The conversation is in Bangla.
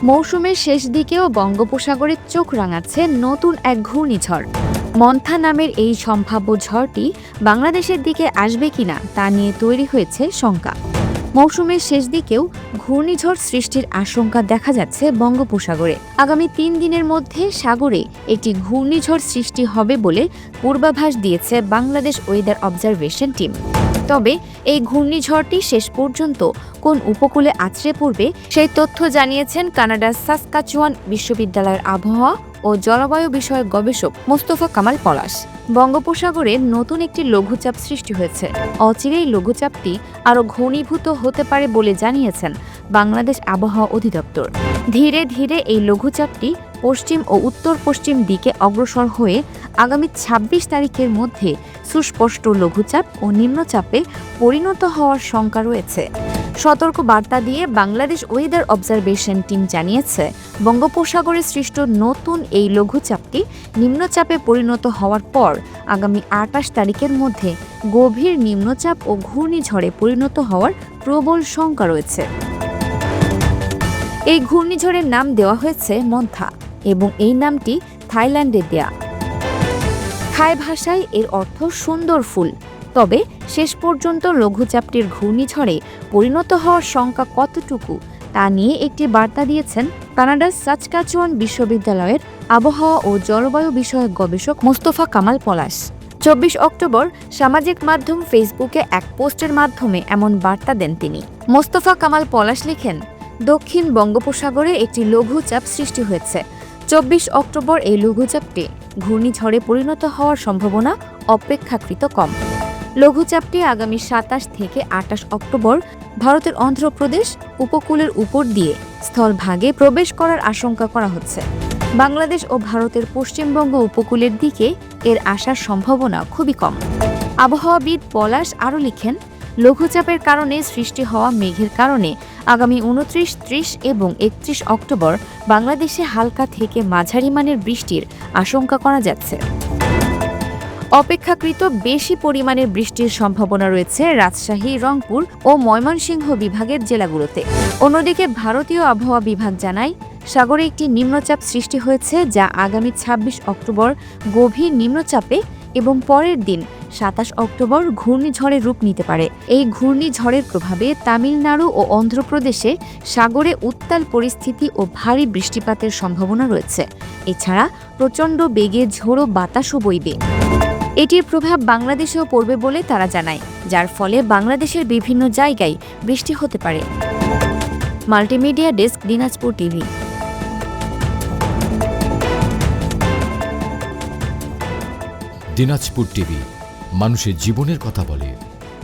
মৌসুমের শেষ দিকেও বঙ্গোপসাগরে চোখ রাঙাচ্ছে নতুন এক ঘূর্ণিঝড়। মন্থা নামের এই সম্ভাব্য ঝড়টি বাংলাদেশের দিকে আসবে কিনা তা নিয়ে তৈরি হয়েছে শঙ্কা। মৌসুমের শেষ দিকেও ঘূর্ণিঝড় সৃষ্টির আশঙ্কা দেখা যাচ্ছে বঙ্গোপসাগরে। আগামী ৩ দিনের মধ্যে সাগরে একটি ঘূর্ণিঝড় সৃষ্টি হবে বলে পূর্বাভাস দিয়েছে বাংলাদেশ ওয়েদার অবজারভেশন টিম। তবে এই ঘূর্ণিঝড়টি শেষ পর্যন্ত কোন উপকূলে আছড়ে পড়বে সেই তথ্য জানিয়েছেন কানাডার সাসকাচুয়ান বিশ্ববিদ্যালয়ের আবহাওয়া ও জলবায়ু বিষয়ক গবেষক মোস্তফা কামাল পলাশ। বঙ্গোপসাগরে নতুন একটি লঘুচাপ সৃষ্টি হয়েছে। অচিরেই লঘুচাপটি আরও ঘনীভূত হতে পারে বলে জানিয়েছেন বাংলাদেশ আবহাওয়া অধিদপ্তর। ধীরে ধীরে এই লঘুচাপটি পশ্চিম ও উত্তর পশ্চিম দিকে অগ্রসর হয়ে আগামী ২৬ তারিখের মধ্যে সুস্পষ্ট লঘুচাপ ও নিম্নচাপে পরিণত হওয়ার শঙ্কা রয়েছে। সতর্ক বার্তা দিয়ে বাংলাদেশ ওয়েদার অবজারভেশন টিম জানিয়েছে, বঙ্গোপসাগরে সৃষ্ট নতুন এই লঘুচাপটি নিম্নচাপে পরিণত হওয়ার পর আগামী ২৮ তারিখের মধ্যে গভীর নিম্নচাপ ও ঘূর্ণিঝড়ে পরিণত হওয়ার প্রবল শঙ্কা রয়েছে। এই ঘূর্ণিঝড়ের নাম দেওয়া হয়েছে মন্থা এবং এই নামটি থাইল্যান্ডের দেয়া। থাই ভাষায় এর অর্থ সুন্দর ফুল। তবে শেষ পর্যন্ত লঘুচাপটির ঘূর্ণিঝড়ে পরিণত হওয়ার শঙ্কা কতটুকু তা নিয়ে একটি বার্তা দিয়েছেন কানাডার সাসকাচুয়ান বিশ্ববিদ্যালয়ের আবহাওয়া ও জলবায়ু বিষয়ক গবেষক মোস্তফা কামাল পলাশ। ২৪ অক্টোবর সামাজিক মাধ্যম ফেসবুকে এক পোস্টের মাধ্যমে এমন বার্তা দেন তিনি। মোস্তফা কামাল পলাশ লিখেন, দক্ষিণ বঙ্গোপসাগরে একটি লঘুচাপ সৃষ্টি হয়েছে। ২৪ অক্টোবর এই লঘুচাপটি ঘূর্ণিঝড়ে পরিণত হওয়ার সম্ভাবনা অপেক্ষাকৃত কম। লঘুচাপটি আগামী ২৭ থেকে ২৮ অক্টোবর ভারতের অন্ধ্রপ্রদেশ উপকূলের উপর দিয়ে স্থলভাগে প্রবেশ করার আশঙ্কা করা হচ্ছে। বাংলাদেশ ও ভারতের পশ্চিমবঙ্গ উপকূলের দিকে এর আসার সম্ভাবনা খুবই কম। আবহাওয়াবিদ পলাশ আরও লিখেন, লঘুচাপের কারণে সৃষ্টি হওয়া মেঘের কারণে আগামী ২৯, ৩০ এবং ৩১ অক্টোবর বাংলাদেশে হালকা থেকে মাঝারি মানের বৃষ্টির আশঙ্কা করা যাচ্ছে। অপেক্ষাকৃত বেশি পরিমাণের বৃষ্টির সম্ভাবনা রয়েছে রাজশাহী, রংপুর ও ময়মনসিংহ বিভাগের জেলাগুলোতে। অন্যদিকে ভারতীয় আবহাওয়া বিভাগ জানায়, সাগরে একটি নিম্নচাপ সৃষ্টি হয়েছে যা আগামী ২৬ অক্টোবর গভীর নিম্নচাপে এবং পরের দিন ২৭ অক্টোবর ঘূর্ণিঝড়ের রূপ নিতে পারে। এই ঘূর্ণিঝড়ের প্রভাবে তামিলনাড়ু ও অন্ধ্রপ্রদেশে সাগরে উত্তাল পরিস্থিতি ও ভারী বৃষ্টিপাতের সম্ভাবনা রয়েছে। এছাড়া প্রচণ্ড বেগে ঝোড়ো বাতাসও বইবে। এটির প্রভাব বাংলাদেশেও পড়বে বলে তারা জানায়, যার ফলে বাংলাদেশের বিভিন্ন জায়গায় বৃষ্টি হতে পারে। Multimedia desk, Dinajpur TV. Dinajpur TV, মানুষের জীবনের কথা বলে।